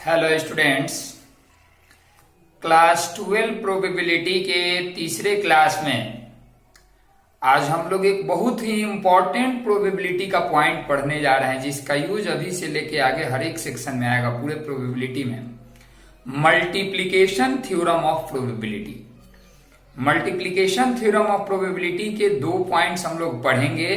Hello students, class 12 probability के तीसरे class में आज हम लोग एक बहुत ही इंपॉर्टेंट प्रोबेबिलिटी का पॉइंट पढ़ने जा रहे हैं, जिसका यूज अभी से लेके आगे हर एक सेक्शन में आएगा पूरे प्रोबेबिलिटी में। Multiplication theorem of probability. Multiplication theorem of probability के दो पॉइंट्स हम लोग पढ़ेंगे।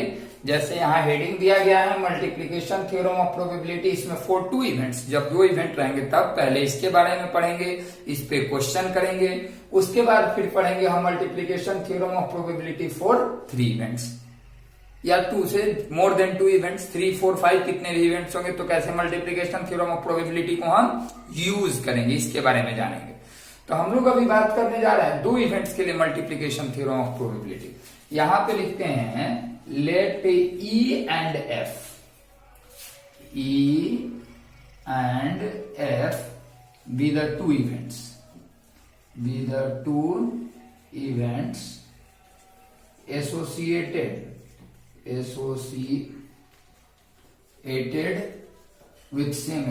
जैसे यहाँ हेडिंग दिया गया है मल्टीप्लिकेशन थ्योरम ऑफ प्रोबेबिलिटी, इसमें फॉर टू इवेंट्स, जब दो इवेंट रहेंगे तब पहले इसके बारे में पढ़ेंगे, इस पे क्वेश्चन करेंगे। उसके बाद फिर पढ़ेंगे हम multiplication theorem of probability for three events, या टू से मोर देन टू इवेंट्स, 3, 4, 5 कितने भी इवेंट्स होंगे तो कैसे मल्टीप्लिकेशन थ्योरम ऑफ प्रोबेबिलिटी को हम यूज करेंगे, इसके बारे में जानेंगे। तो हम लोग अभी बात करने जा रहे हैं दो इवेंट्स के लिए मल्टीप्लिकेशन थ्योरम ऑफ प्रोबेबिलिटी। यहां पे लिखते हैं let E and F be the two events associated with same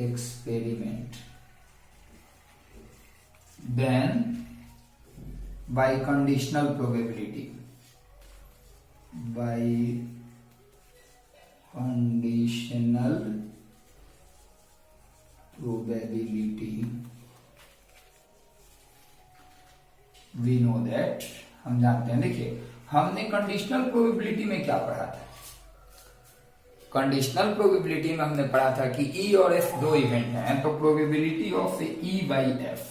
experiment, then by conditional probability, we know that, हम जानते हैं। देखिए, हमने कंडीशनल प्रोबेबिलिटी में क्या पढ़ा था? कंडीशनल प्रोबेबिलिटी में हमने पढ़ा था कि E और F दो इवेंट हैं, तो probability of E by F,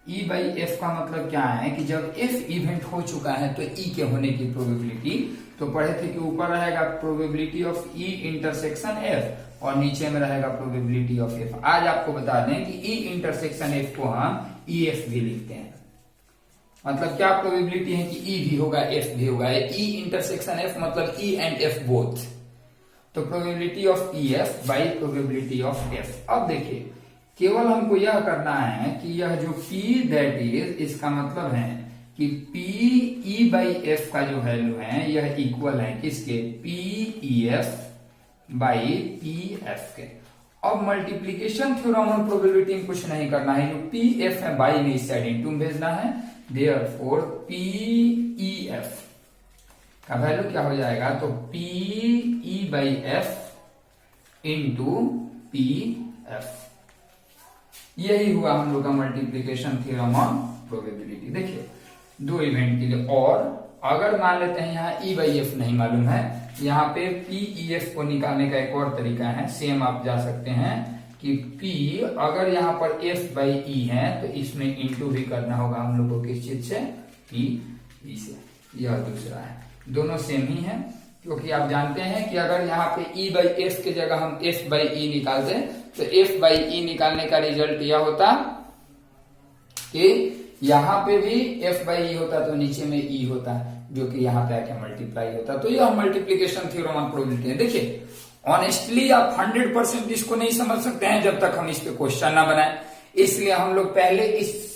E by F का मतलब क्या है कि जब F इवेंट हो चुका है तो E के होने की प्रोबेबिलिटी, तो पढ़े थे कि ऊपर रहेगा probability of E intersection F और नीचे में रहेगा प्रोबेबिलिटी ऑफ F। आज आपको बता दें कि E इंटरसेक्शन F को हम EF भी लिखते हैं। मतलब क्या प्रोबेबिलिटी है कि E भी होगा F भी होगा। E इंटरसेक्शन F मतलब E एंड F बोथ, तो probability of EF by probability of F। अब देखिए, केवल हमको यह करना है कि यह जो P दैट इज, इसका मतलब है कि P E बाई F का जो वैल्यू है यह इक्वल है किसके? P EF by P F के। अब मल्टीप्लीकेशन थ्योरम ऑन प्रोबेबिलिटी में कुछ नहीं करना है, जो P F है बाई में इस साइड इनटू में भेजना है। देयरफॉर P E F का वैल्यू क्या हो जाएगा? तो P E by F into P F। यही हुआ हम लोग का मल्टीप्लिकेशन थ्योरम ऑन प्रोबेबिलिटी। देखिए, दो इवेंट के लिए, और अगर मान लेते हैं यहाँ E बाई एफ नहीं मालूम है, यहाँ पे P E F को निकालने का एक और तरीका है, सेम आप जा सकते हैं कि P अगर यहाँ पर F बाई E है तो इसमें इंटू भी करना होगा हम लोग को, किस चीज से? P E से। यह दूसरा है, दोनों सेम ही है, क्योंकि आप जानते हैं कि अगर यहाँ पे E बाई F की जगह हम F बाई E निकाल दें तो F बाई E निकालने का रिजल्ट यह होता कि यहाँ पे भी F बाई E होता तो नीचे में E होता, जो कि यहाँ पे आके मल्टीप्लाई होता। तो यह मल्टीप्लिकेशन थ्योरम ऑन प्रोबेबिलिटी है। देखिए, ऑनेस्टली आप 100% इसको नहीं समझ सकते हैं जब तक हम इस पे क्वेश्चन ना बनाए, इसलिए हम लोग पहले इस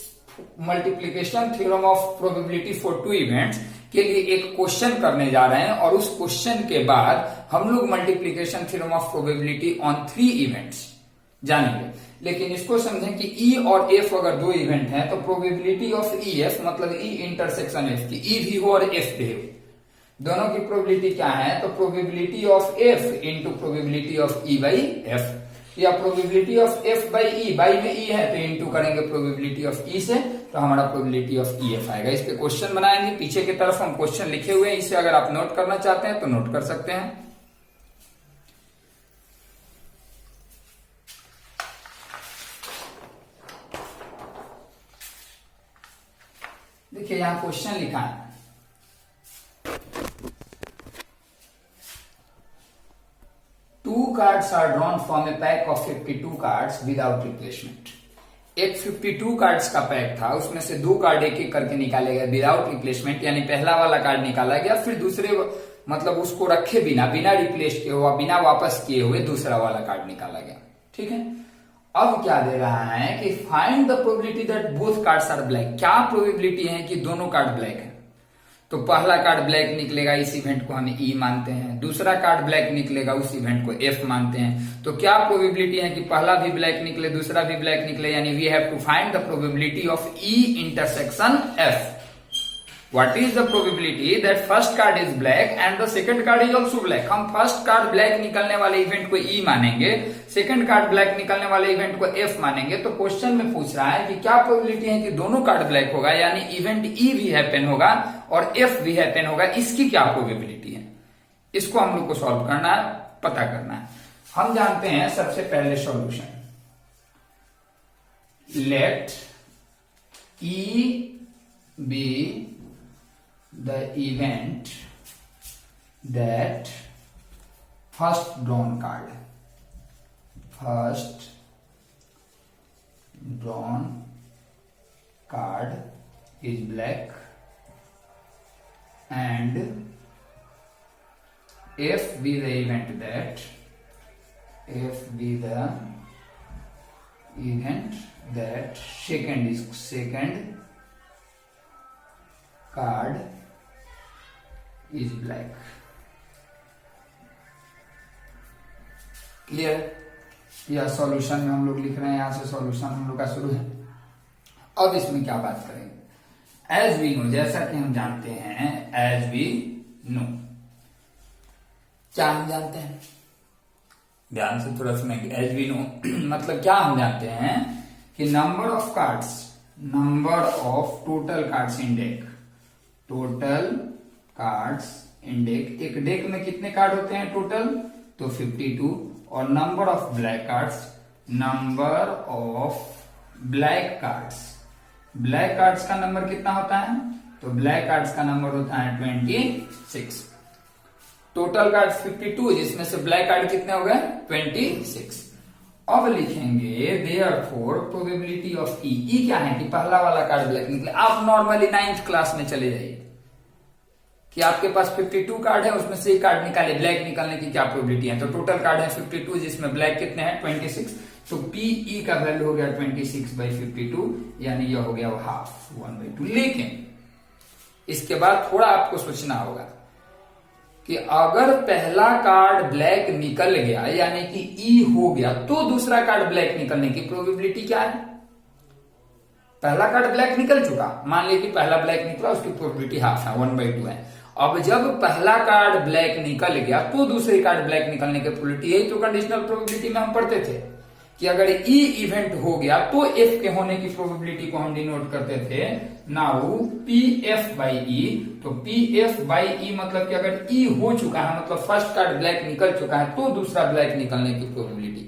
multiplication theorem of probability for two events के लिए एक क्वेश्चन करने जा रहे हैं, और उस क्वेश्चन के बाद हम लोग multiplication theorem of probability on three events जानेंगे। लेकिन इसको समझें कि E और F अगर दो इवेंट हैं तो प्रोबेबिलिटी ऑफ EF मतलब E इंटरसेक्शन F की E भी हो और F भी हो, दोनों की प्रोबेबिलिटी क्या है? तो probability of F into probability of E by F, या probability of F by E, by में E है तो इंटू करेंगे प्रोबेबिलिटी ऑफ E से, तो हमारा प्रोबेबिलिटी ऑफ EF आएगा। इस पे क्वेश्चन बनाएंगे, पीछे की तरफ हम क्वेश्चन लिखे हुए हैं, इसे अगर आप नोट करना चाहते हैं तो नोट कर सकते हैं। देखिए, यहां क्वेश्चन लिखा है, two cards are drawn from a pack of 52 cards without replacement. एक 52 कार्ड्स का पैक था, उसमें से दो कार्ड एक एक करके निकाले गए विदाउट रिप्लेसमेंट, यानी पहला वाला कार्ड निकाला गया, फिर दूसरे मतलब उसको रखे बिना रिप्लेस किए हुआ, बिना वापस किए हुए दूसरा वाला कार्ड निकाला गया। ठीक है, अब क्या दे रहा है कि find the probability that both cards are black. क्या प्रोबेबिलिटी है कि दोनों कार्ड ब्लैक है? तो पहला कार्ड ब्लैक निकलेगा, इस इवेंट को हम ई मानते हैं। दूसरा कार्ड ब्लैक निकलेगा, उस इवेंट को एफ मानते हैं। तो क्या प्रोबेबिलिटी है कि पहला भी ब्लैक निकले, दूसरा भी ब्लैक निकले, यानी we have to find the probability of E intersection F. What is the probability that first card is black and the second card is also black? हम फर्स्ट कार्ड ब्लैक निकलने वाले event को ई मानेंगे, second card black निकलने वाले event को F मानेंगे। तो क्वेश्चन में पूछ रहा है कि क्या प्रोबेबिलिटी है कि दोनों कार्ड ब्लैक होगा, यानी इवेंट ई भी हैपन होगा और एफ भी हैपन होगा, इसकी क्या प्रोबेबिलिटी है? इसको हम लोग को सॉल्व करना है, पता करना है। हम जानते हैं सबसे पहले solution, let E be the event that first drawn card is black and if be the event that second card is black। Clear? यह सॉल्यूशन में हम लोग लिख रहे हैं, यहां से सॉल्यूशन हम लोग का शुरू है। अब इसमें क्या बात करेंगे? एज वी नो, जैसा कि हम जानते हैं, एज वी नो, क्या हम जानते हैं? ध्यान से थोड़ा सुनेंगे। एज वी नो मतलब क्या हम जानते हैं कि number of total cards in deck, total cards in deck, एक डेक में कितने कार्ड होते हैं टोटल? तो 52। और नंबर ऑफ ब्लैक कार्ड्स का नंबर कितना होता है? तो ब्लैक कार्ड्स का नंबर होता है 26। टोटल कार्ड 52, जिसमें से ब्लैक कार्ड कितने हो गए? 26। अब लिखेंगे देयरफॉर प्रोबेबिलिटी ऑफ ई। ई क्या है कि पहला वाला कार्ड ब्लैक निकले। आप नॉर्मली 9th क्लास में चले जाइए कि आपके पास 52 कार्ड है, उसमें से एक कार्ड निकाले, ब्लैक निकालने की क्या प्रोबेबिलिटी है? तो टोटल कार्ड है 52, जिसमें ब्लैक कितने हैं? 26। तो पीई का वैल्यू हो गया 26/52, यानी यह हो गया हाफ, 1/2। लेकिन इसके बाद थोड़ा आपको सोचना होगा कि अगर पहला कार्ड ब्लैक निकल गया, यानी कि ई हो गया, तो दूसरा कार्ड ब्लैक निकलने की प्रोबेबिलिटी क्या है? पहला कार्ड ब्लैक निकल चुका, मान लीजिए कि पहला ब्लैक निकला, उसकी प्रोबेबिलिटी हाफ है, 1/2 है। अब जब पहला कार्ड ब्लैक निकल गया तो दूसरे कार्ड ब्लैक निकलने की प्रोबेबिलिटी, यही तो कंडीशनल प्रोबेबिलिटी में हम पढ़ते थे कि अगर ई इवेंट हो गया तो एफ के होने की प्रोबेबिलिटी को हम डिनोट करते थे नाउ पी एफ बाई ई। तो पी एफ बाई ई मतलब कि अगर ई हो चुका है, मतलब फर्स्ट कार्ड ब्लैक निकल चुका है, तो दूसरा ब्लैक निकलने की प्रोबेबिलिटी।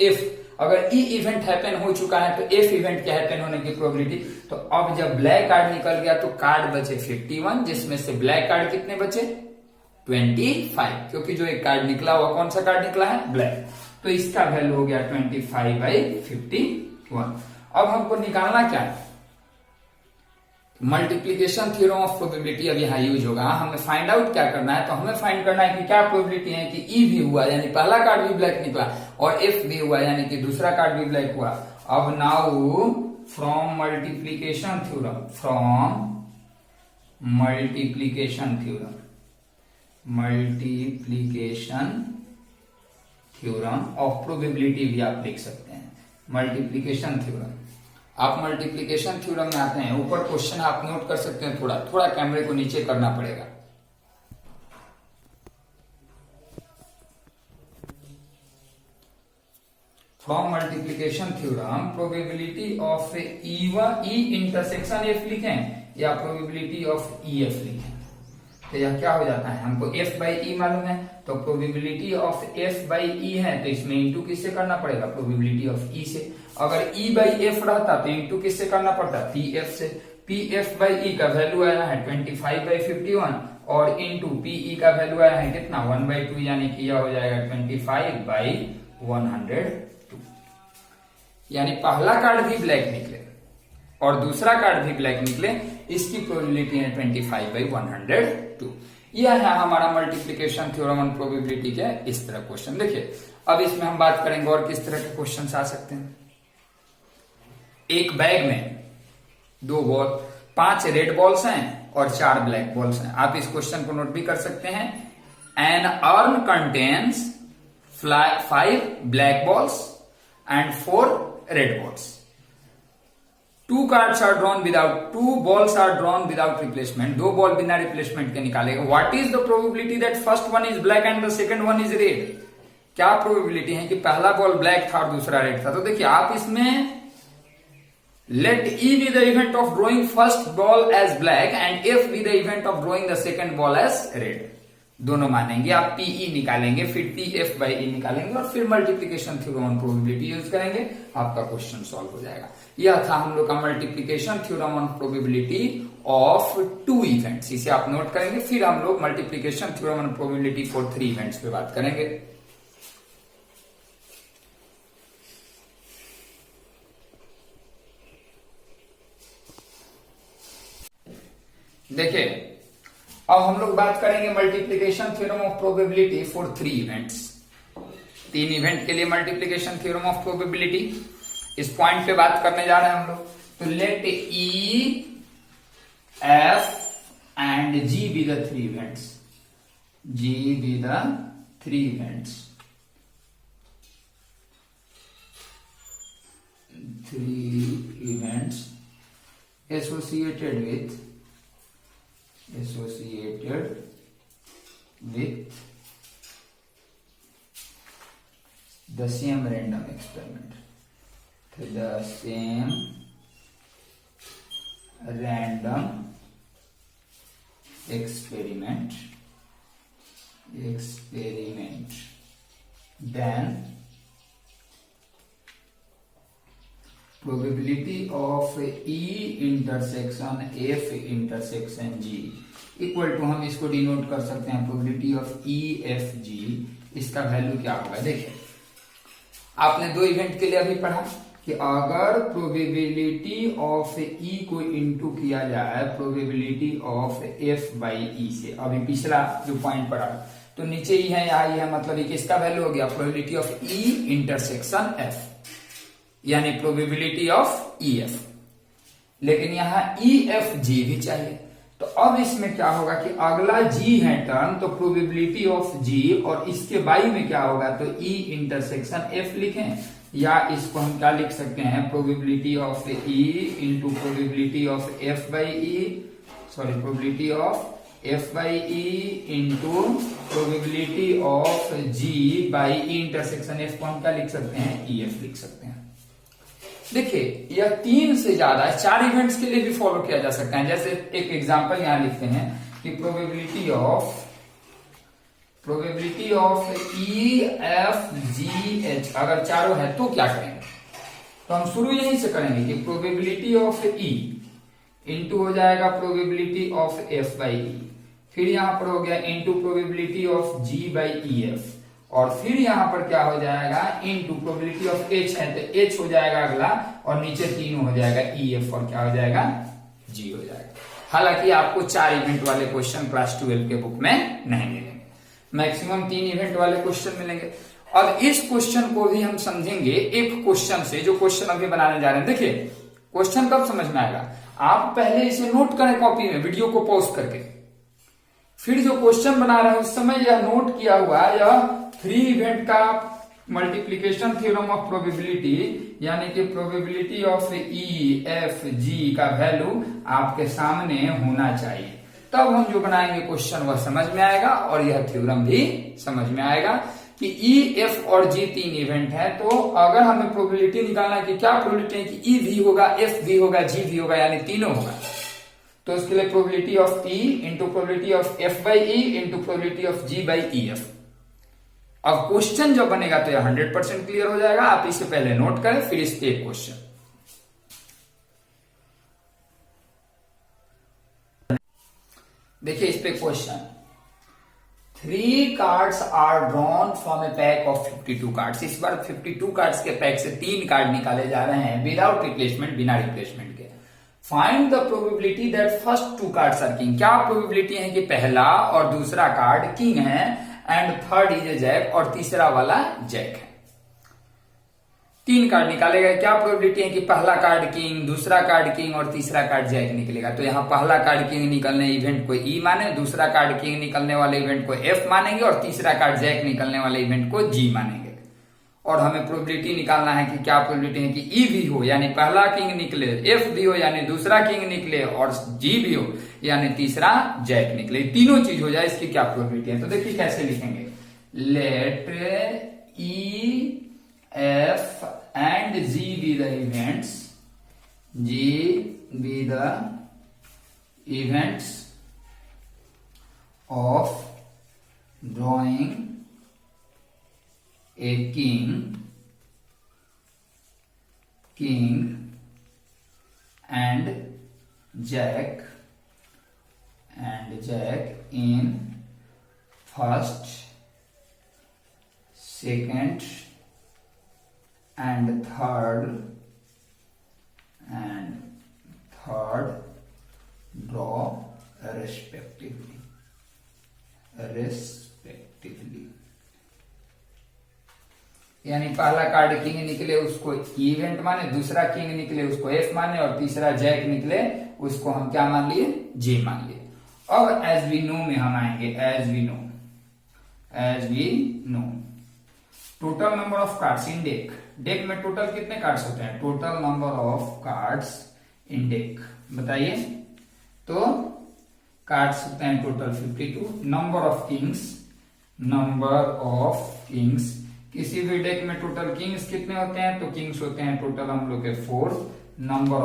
एफ अगर ई इवेंट हैपन हो चुका है तो एफ इवेंट के हैपन होने की प्रोबेबिलिटी। तो अब जब ब्लैक कार्ड निकल गया तो कार्ड बचे 51, जिसमें से ब्लैक कार्ड कितने बचे? 25, क्योंकि जो एक कार्ड निकला हुआ कौन सा कार्ड निकला है? ब्लैक। तो इसका वैल्यू हो गया 25/51। अब हमको निकालना क्या है? मल्टीप्लीकेशन थ्योरम ऑफ प्रोबेबिलिटी अब यहाँ यूज होगा। हमें फाइंड आउट क्या करना है? तो हमें फाइंड करना है कि क्या प्रोबेबिलिटी है कि ई भी हुआ, यानी पहला कार्ड भी ब्लैक निकला, और एफ भी हुआ, यानी कि दूसरा कार्ड भी ब्लैक हुआ। अब now from multiplication theorem of probability भी आप लिख सकते हैं। मल्टीप्लीकेशन थ्योरम, आप मल्टीप्लीकेशन थ्योरम में आते हैं, ऊपर क्वेश्चन आप नोट कर सकते हैं, थोड़ा कैमरे को नीचे करना पड़ेगा। From multiplication theorem probability of E intersection F लिखें या प्रोबेबिलिटी ऑफ ई एफ लिखें, तो यह क्या हो जाता है? हमको एफ बाई ई मालूम है, तो प्रोबेबिलिटी ऑफ एफ बाई ई है, तो इसमें इंटू किससे करना पड़ेगा? प्रोबेबिलिटी ऑफ ई से। अगर ई बाई एफ रहता तो इंटू किससे करना पड़ता? पी एफ से। पी एफ बाई ई का वैल्यू आया है 25/51 और इंटू पीई का वैल्यू आया है कितना? 1/2, यानी कि यह हो जाएगा 25/102। यानी पहला कार्ड भी ब्लैक निकले और दूसरा कार्ड भी ब्लैक निकले, इसकी प्रोबेबिलिटी है 25/102। यह है हमारा मल्टीप्लीकेशन थ्योरम ऑन प्रोबेबिलिटी के इस तरह क्वेश्चन। देखिए अब इसमें हम बात करेंगे और किस तरह के क्वेश्चन आ सकते हैं। एक बैग में 5 रेड बॉल्स हैं और 4 ब्लैक बॉल्स हैं। आप इस क्वेश्चन को नोट भी कर सकते हैं। An urn contains 5 black balls and 4 red balls. 2 cards are drawn without 2 balls are drawn without replacement. 2 ball बिना रिप्लेसमेंट के निकालेगा। What is the probability that first one is black and the second one is red. क्या probability है कि पहला ball black था और दूसरा रेड था। तो देखिए आप इसमें let E be the event of drawing first ball as black and F be the event of drawing the second ball as red. दोनों मानेंगे। आप पीई निकालेंगे, फिर पी एफ बाई ई निकालेंगे और फिर multiplication theorem on probability use करेंगे। आपका क्वेश्चन सॉल्व हो जाएगा। यह था हम लोग का multiplication theorem on probability of 2 events. इसे आप नोट करेंगे। फिर हम लोग multiplication theorem on probability for 3 events पे बात करेंगे। देखिए अब हम लोग बात करेंगे multiplication theorem of probability for 3 events. 3 event के लिए मल्टीप्लीकेशन थ्योरम ऑफ प्रोबेबिलिटी, इस पॉइंट पे बात करने जा रहे हैं हम लोग। तो let E F and G be the 3 events. Ji be the 3 events. 3 events associated with the same random experiment. The same random experiment. Then probability of E intersection F intersection G equal to, हम इसको denote कर सकते हैं probability of E F G। इसका value क्या होगा? देखिए आपने 2 इवेंट के लिए अभी पढ़ा कि अगर प्रोबेबिलिटी ऑफ E को इनटू किया जाए probability of F by E से, अभी पिछला जो पॉइंट पढ़ा तो नीचे ही है यहाँ ही है, मतलब ये किसका वैल्यू हो गया? Probability of E intersection F, यानी प्रोबेबिलिटी ऑफ ई एफ। लेकिन यहां ई एफ जी भी चाहिए। तो अब इसमें क्या होगा कि अगला जी है टर्म, तो प्रोबेबिलिटी ऑफ जी और इसके बाई में क्या होगा? तो ई इंटरसेक्शन एफ लिखें, या इसको हम क्या लिख सकते हैं? Probability of E into probability of F by E, sorry probability of F by E into probability of G by E intersection F को हम क्या लिख सकते हैं? ई एफ लिख सकते हैं। देखिए यह 3 से ज्यादा 4 इवेंट्स के लिए भी फॉलो किया जा सकता है। जैसे एक एग्जांपल यहां लिखते हैं कि probability of E F ji H अगर चारों है तो क्या करेंगे? तो हम शुरू यहीं से करेंगे कि प्रोबेबिलिटी ऑफ ई इंटू हो जाएगा probability of F by E, फिर यहां पर हो गया into probability of G by E F, और फिर यहां पर क्या हो जाएगा? इनटू प्रोबेबिलिटी ऑफ एच है तो एच हो जाएगा अगला, और नीचे तीनों हो जाएगा ई एफ, और क्या हो जाएगा? जी हो जाएगा। हालांकि आपको 4 इवेंट वाले क्वेश्चन क्लास 12 के बुक में नहीं मिलेंगे, मैक्सिमम 3 इवेंट वाले क्वेश्चन मिलेंगे। अब इस क्वेश्चन को भी हम समझेंगे एक क्वेश्चन से, जो क्वेश्चन अभी बनाने जा रहे हैं। देखिए क्वेश्चन कब समझ में आएगा? आप पहले इसे नोट करें कॉपी में, वीडियो को पॉज करके, फिर जो क्वेश्चन बना रहे हैं उस समय यह नोट किया हुआ यह 3 इवेंट का मल्टीप्लीकेशन थ्योरम ऑफ प्रोबेबिलिटी, यानी कि प्रोबेबिलिटी ऑफ ई एफ जी का वैल्यू आपके सामने होना चाहिए। तब हम जो बनाएंगे क्वेश्चन वह समझ में आएगा और यह थ्योरम भी समझ में आएगा कि ई एफ और जी 3 इवेंट है। तो अगर हमें प्रोबेबिलिटी निकालना है कि क्या प्रोबेबिलिटी है कि ई भी होगा, एफ भी होगा, जी भी होगा, यानी तीनों होगा, तो उसके लिए probability of E into probability of F by E into probability of G by E F. अब क्वेश्चन जब बनेगा तो यह 100% क्लियर हो जाएगा। आप इसे पहले नोट करें, फिर इस पे एक क्वेश्चन। देखिए इस पे question, 3 cards are drawn from a pack of 52 cards. इस बार 52 कार्ड्स के पैक से 3 कार्ड निकाले जा रहे हैं विदाउट रिप्लेसमेंट, बिना रिप्लेसमेंट के। Find the probability that first 2 cards are king. क्या प्रोबेबिलिटी है कि पहला और दूसरा कार्ड किंग है, and third is a jack, और तीसरा वाला जैक है। 3 कार्ड निकालेगा, क्या प्रोबेबिलिटी है कि पहला कार्ड किंग, दूसरा कार्ड किंग और तीसरा कार्ड जैक निकलेगा। तो यहाँ पहला कार्ड किंग निकलने इवेंट को ई माने, दूसरा कार्ड किंग निकलने वाले इवेंट को एफ मानेंगे और तीसरा कार्ड जैक निकलने वाले इवेंट को जी मानेंगे। और हमें प्रोबेबिलिटी निकालना है कि क्या प्रोबेबिलिटी है कि ई भी हो यानी पहला किंग निकले, एफ भी हो यानी दूसरा किंग निकले और जी भी हो यानी तीसरा जैक निकले। तीनों चीज हो जाए, इसकी क्या प्रोबेबिलिटी है। तो देखिए कैसे लिखेंगे, let E F and G be the events, G be the events of drawing a king and jack in first, second and third draw respectively। यानी पहला कार्ड किंग निकले उसको इवेंट माने, दूसरा किंग निकले उसको एफ माने और तीसरा जैक निकले उसको हम क्या मान लिए, जे मान लिए। अब एज वी नो में हम आएंगे, as we know total number of cards in deck. Deck में टोटल कितने कार्ड्स होते हैं, total number of cards in deck बताइए। तो कार्ड्स होते हैं टोटल 52। नंबर ऑफ किंग्स, किसी भी डेक में टोटल किंग्स कितने होते हैं, तो किंग्स होते हैं टोटल हम लोग के 4। नंबर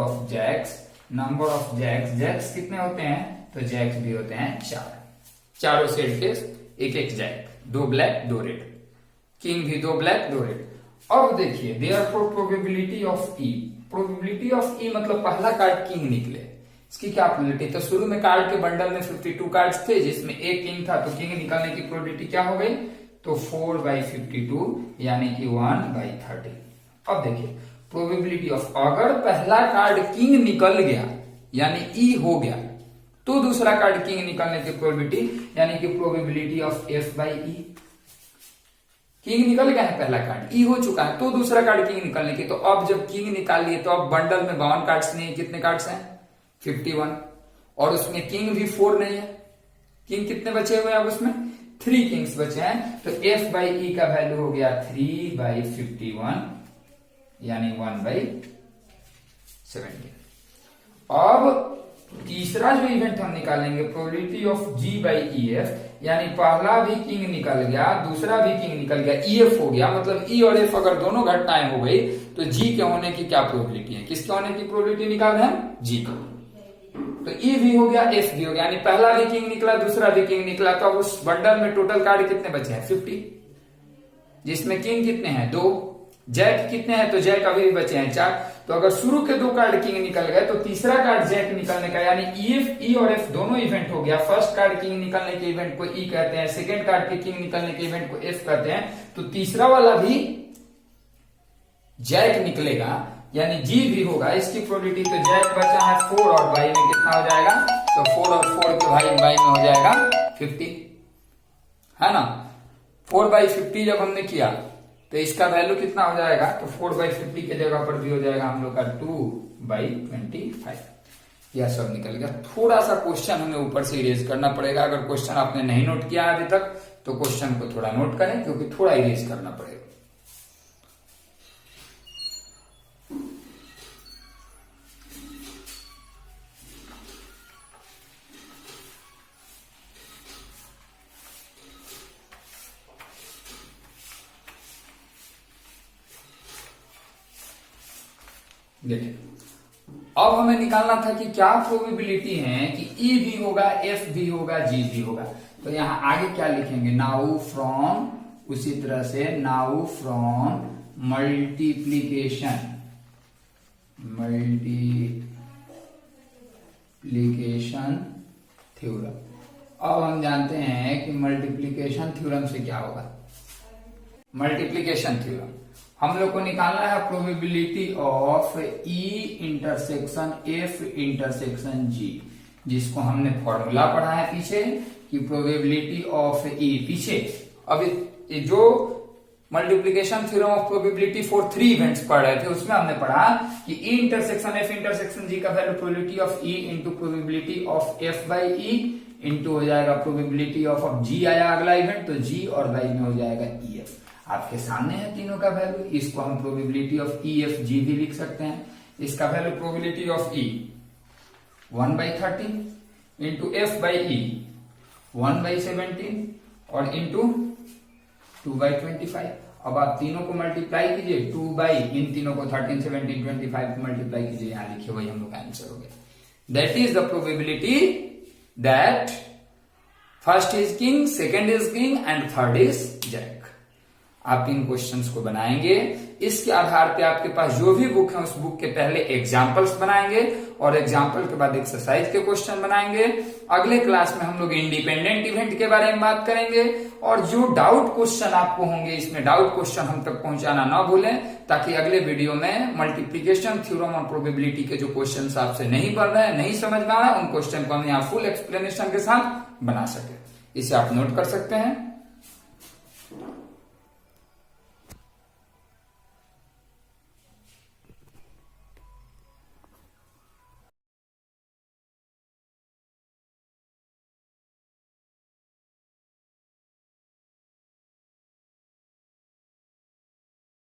ऑफ जैक्स कितने होते हैं, तो जैक्स भी होते हैं 4। चारों सेट के एक जैक, 2 ब्लैक 2 रेड, किंग भी 2 ब्लैक 2 रेड। अब देखिए therefore probability of E, probability of E मतलब पहला कार्ड किंग निकले, इसकी क्या प्रोबेबिलिटी। तो शुरू में कार्ड के बंडल में 52 कार्ड्स थे जिसमें एक किंग था, तो किंग निकलने की प्रोबेबिलिटी क्या हो गई, तो 4/52 यानी कि 1/30। अब देखिए प्रोबेबिलिटी ऑफ, अगर पहला कार्ड किंग निकल गया यानी ई हो गया, तो दूसरा कार्ड किंग निकलने की प्रोबेबिलिटी यानी कि प्रोबेबिलिटी ऑफ f/e। किंग निकल गया है पहला कार्ड, ई हो चुका है, तो दूसरा कार्ड किंग निकलने की। तो अब जब किंग निकाल लिए तो अब बंडल में 52 कार्ड्स नहीं है, कितने कार्ड्स हैं, 51। और उसमें किंग भी 4 नहीं है, किंग कितने बचे हुए हैं, अब उसमें 3 किंग्स बचे हैं। तो f/e का वैल्यू हो गया 3/51 यानी 1/17। अब तीसरा जो इवेंट हम निकालेंगे प्रोबेबिलिटी ऑफ g/ef, यानी पहला भी किंग निकल गया, दूसरा भी किंग निकल गया, ef हो गया, मतलब e और f अगर दोनों घटनाएं हो गई तो g के होने की क्या प्रोबेबिलिटी है, किसके होने की प्रोबेबिलिटी निकाल रहे हैं, g को। तो e भी हो गया, f भी हो गया, यानी पहला भी किंग निकला, दूसरा भी किंग निकला। तो अब उस बंडल में टोटल कार्ड कितने बचे हैं, 50, जिसमें किंग कितने हैं, 2, जैक कितने हैं, तो जैक अभी भी बचे हैं 4। तो अगर शुरू के 2 कार्ड किंग निकल गए तो तीसरा कार्ड जैक निकलने का, यानी ई और एफ दोनों इवेंट हो गया। फर्स्ट कार्ड किंग निकलने के इवेंट को ई कहते हैं, सेकेंड कार्ड के किंग निकलने के इवेंट को एफ कहते हैं। तो तीसरा वाला भी जैक निकलेगा यानी जी भी होगा, इसकी प्रोबेबिलिटी। तो जैक बचा है 4 और बाई में कितना हो जाएगा, तो 4 और 4 के बाई में हो जाएगा 50, है ना। 4/50 जब हमने किया तो इसका वैल्यू कितना हो जाएगा, तो 4/50 के जगह पर भी हो जाएगा हम लोग का 2/25। यह सब निकल गया। थोड़ा सा क्वेश्चन हमें ऊपर से इरेज करना पड़ेगा। अगर क्वेश्चन आपने नहीं नोट किया अभी तक तो क्वेश्चन को थोड़ा नोट करें, क्योंकि थोड़ा इरेज करना पड़ेगा। देखिए अब हमें निकालना था कि क्या प्रोबेबिलिटी है कि ई भी होगा, एफ भी होगा, जी भी होगा। तो यहां आगे क्या लिखेंगे, नाउ फ्रॉम, उसी तरह से नाउ फ्रॉम मल्टीप्लीकेशन थ्योरम। अब हम जानते हैं कि मल्टीप्लीकेशन थ्योरम से क्या होगा। मल्टीप्लीकेशन थ्योरम हम लोग को निकालना है probability of E intersection F intersection G, जिसको हमने फॉर्मूला पढ़ा है पीछे कि प्रोबेबिलिटी ऑफ ई। पीछे अब जो multiplication theorem of probability for 3 events पढ़ रहे थे, उसमें हमने पढ़ा कि ई इंटरसेक्शन एफ इंटरसेक्शन जी का value probability of E into probability of F by E into हो जाएगा प्रोबेबिलिटी ऑफ, अब जी आया अगला इवेंट तो जी और वाई में हो जाएगा ई एफ। आपके सामने है तीनों का वैल्यू, इसको हम probability of E F G भी लिख सकते हैं। इसका value probability of E 1/13 into F by E 1/17 और इंटू 2/25। अब आप तीनों को मल्टीप्लाई कीजिए, 2 बाई इन तीनों को 13, 17, 25 को मल्टीप्लाई कीजिए, यहां लिखिए, वही हम लोग का आंसर हो गया। That is the probability that first is king, second is king and third is jack. आप इन क्वेश्चंस को बनाएंगे, इसके आधार पे आपके पास जो भी बुक है उस बुक के पहले एग्जाम्पल्स बनाएंगे और एग्जाम्पल के बाद एक्सरसाइज के क्वेश्चन बनाएंगे। अगले क्लास में हम लोग इंडिपेंडेंट इवेंट के बारे में बात करेंगे और जो डाउट क्वेश्चन आपको होंगे इसमें डाउट क्वेश्चन हम तक पहुंचाना ना भूलें, ताकि अगले वीडियो में मल्टीप्लीकेशन थ्योरम और प्रोबेबिलिटी के जो क्वेश्चन आपसे नहीं पढ़ रहे हैं, नहीं समझ में आ रहा है, उन क्वेश्चन को हम यहाँ फुल एक्सप्लेनेशन के साथ बना सके। इसे आप नोट कर सकते हैं।